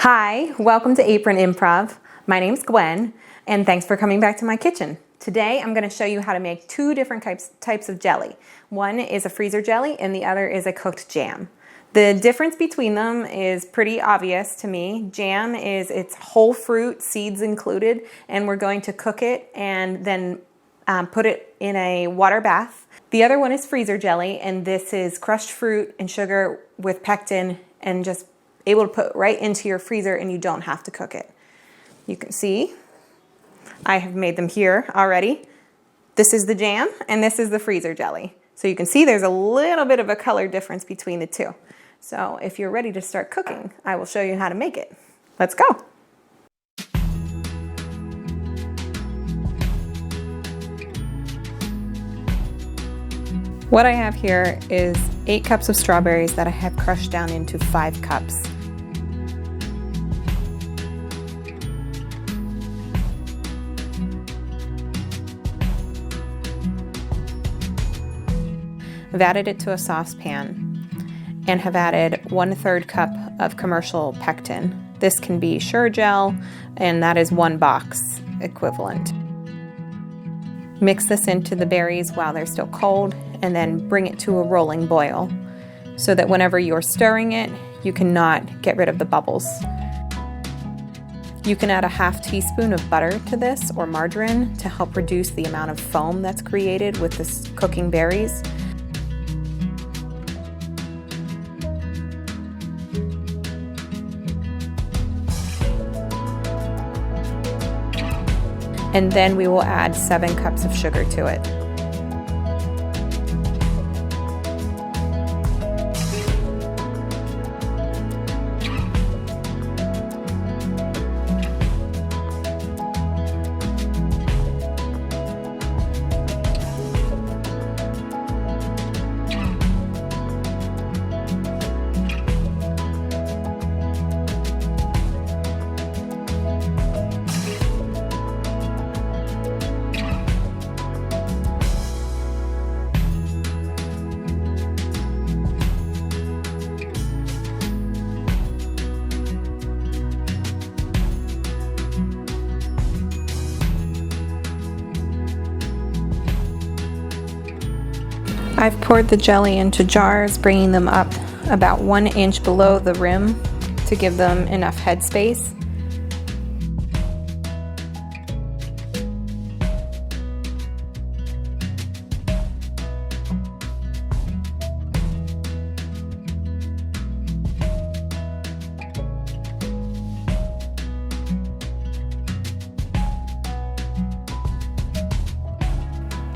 Hi, welcome to Apron Improv. My name's Gwen, and thanks for coming back to my kitchen. Today I'm going to show you how to make two different types of jelly. One is a freezer jelly and the other is a cooked jam. The difference between them is pretty obvious to me. Jam is it's whole fruit, seeds included, and we're going to cook it and then put it in a water bath. The other one is freezer jelly, and this is crushed fruit and sugar with pectin and just able to put right into your freezer, and you don't have to cook it. You can see I have made them here already. This is the jam and this is the freezer jelly. So you can see there's a little bit of a color difference between the two. So if you're ready to start cooking, I will show you how to make it. Let's go. What I have here is 8 cups of strawberries that I have crushed down into 5 cups. I've added it to a saucepan and have added 1/3 cup of commercial pectin. This can be Sure Gel, and that is 1 box equivalent. Mix this into the berries while they're still cold, and then bring it to a rolling boil so that whenever you're stirring it, you cannot get rid of the bubbles. You can add a 1/2 teaspoon of butter to this or margarine to help reduce the amount of foam that's created with this cooking berries. And then we will add 7 cups of sugar to it. I've poured the jelly into jars, bringing them up about 1 inch below the rim to give them enough headspace.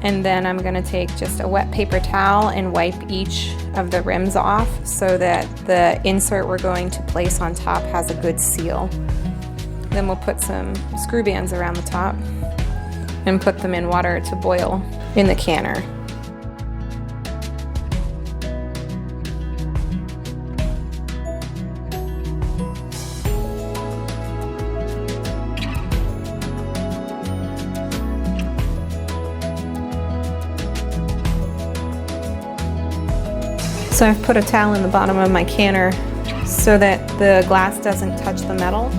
And then I'm going to take just a wet paper towel and wipe each of the rims off so that the insert we're going to place on top has a good seal. Then we'll put some screw bands around the top and put them in water to boil in the canner. So I've put a towel in the bottom of my canner so that the glass doesn't touch the metal.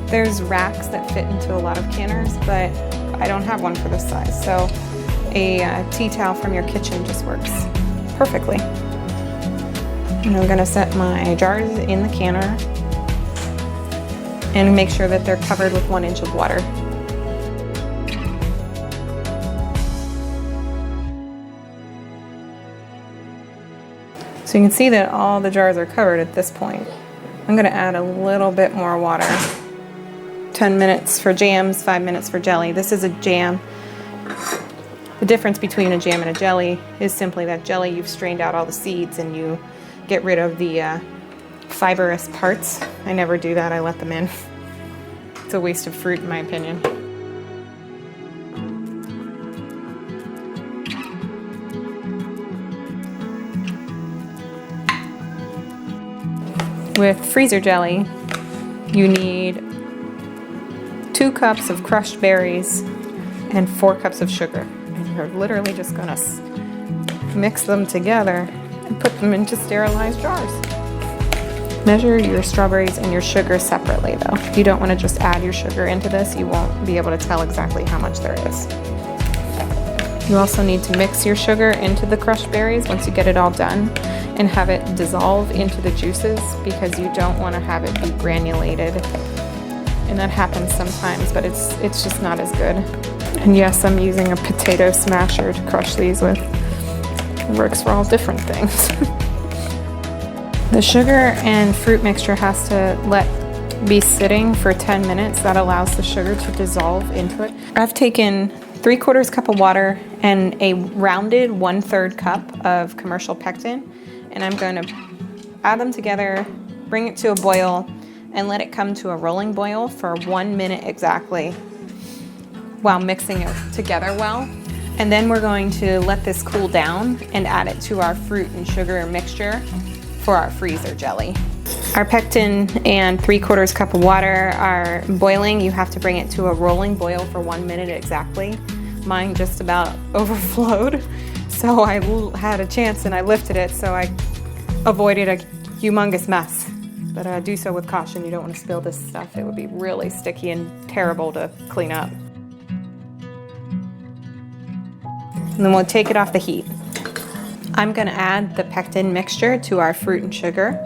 There's racks that fit into a lot of canners, but I don't have one for this size. So a tea towel from your kitchen just works perfectly. And I'm gonna set my jars in the canner and make sure that they're covered with 1 inch of water. So you can see that all the jars are covered at this point. I'm going to add a little bit more water. 10 minutes for jams, 5 minutes for jelly. This is a jam. The difference between a jam and a jelly is simply that jelly, you've strained out all the seeds and you get rid of the fibrous parts. I never do that, I let them in. It's a waste of fruit in my opinion. With freezer jelly, you need 2 cups of crushed berries and 4 cups of sugar. And you're literally just gonna mix them together and put them into sterilized jars. Measure your strawberries and your sugar separately though. You don't want to just add your sugar into this. You won't be able to tell exactly how much there is. You also need to mix your sugar into the crushed berries once you get it all done and have it dissolve into the juices, because you don't want to have it be granulated. And that happens sometimes, but it's just not as good. And yes, I'm using a potato smasher to crush these with. It works for all different things. The sugar and fruit mixture has to be sitting for 10 minutes. That allows the sugar to dissolve into it. I've taken 3/4 cup of water and a rounded 1/3 cup of commercial pectin, and I'm going to add them together, bring it to a boil, and let it come to a rolling boil for 1 minute exactly while mixing it together well. And then we're going to let this cool down and add it to our fruit and sugar mixture for our freezer jelly. Our pectin and 3/4 cup of water are boiling. You have to bring it to a rolling boil for 1 minute exactly. Mine just about overflowed, so I had a chance and I lifted it, so I avoided a humongous mess. But do so with caution. You don't want to spill this stuff. It would be really sticky and terrible to clean up. And then we'll take it off the heat. I'm going to add the pectin mixture to our fruit and sugar.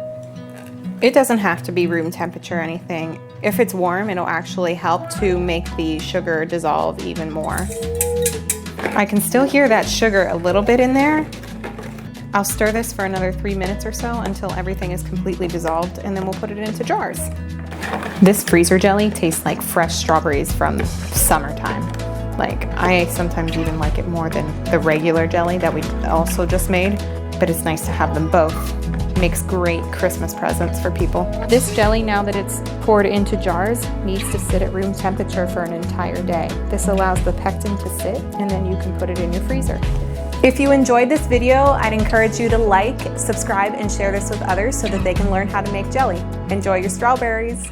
It doesn't have to be room temperature or anything. If it's warm, it'll actually help to make the sugar dissolve even more. I can still hear that sugar a little bit in there. I'll stir this for another 3 minutes or so until everything is completely dissolved, and then we'll put it into jars. This freezer jelly tastes like fresh strawberries from summertime. Like, I sometimes even like it more than the regular jelly that we also just made, but it's nice to have them both. Makes great Christmas presents for people. This jelly, now that it's poured into jars, needs to sit at room temperature for an entire day. This allows the pectin to sit, and then you can put it in your freezer. If you enjoyed this video, I'd encourage you to like, subscribe, and share this with others so that they can learn how to make jelly. Enjoy your strawberries.